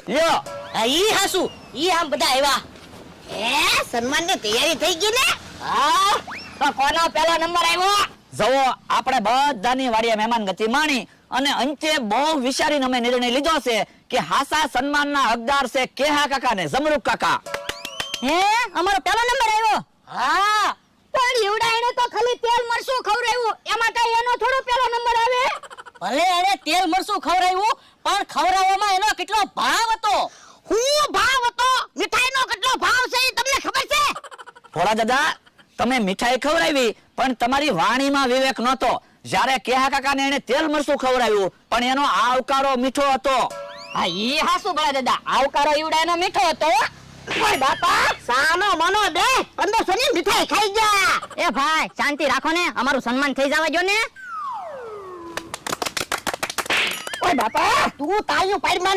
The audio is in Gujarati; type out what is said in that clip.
લ્યો ઈ હાસુ ઈ આમ બધા આવ્યા. સન્માનની તૈયારી થઈ ગઈ ને? હા તો કોનો પહેલો નંબર આવ્યો? જવો આપણે બધાની વાડીએ મહેમાન ગતિ માણી અને અંતે બહુ વિચારીને અમે નિર્ણય લીધો છે કે હાસા સન્માનના હકદાર છે કેહા કાકા ને જમરૂક કાકા. હે અમારો પહેલો નંબર આવ્યો? હા પણ એવડા એને તો ખાલી તેલ મરચું ખવરાવ્યું, એમાં કઈ એનો થોડો પહેલો નંબર આવે? ભલે એને તેલ મરચું ખવરાવ્યું પણ ખવરાવવામાં એનો કેટલો ભાવ હતો. હું ભાવ હતો? મીઠાઈનો કેટલો ભાવ છે એ તમને ખબર છે? ભોળા દાદા તમે મીઠાઈ ખવડાવી પણ તમારી વાણીમાં વિવેક નહોતો. જ્યારે કેહા કાકાને એને તેલ મરચું ખવડાવ્યું પણ એનો આવકારો મીઠો હતો. હા ઈ હાસુ ભલા દાદા, આવકારો ઈવડા એનો મીઠો હતો. ઓય બાપા, સાનો મનો દે 1500 ની મીઠાઈ ખાઈ ગયા. એ ભાઈ શાંતિ રાખો ને, અમારું સન્માન થઈ જવા જો ને. ઓય બાપા, તું તાળીઓ પાડ માં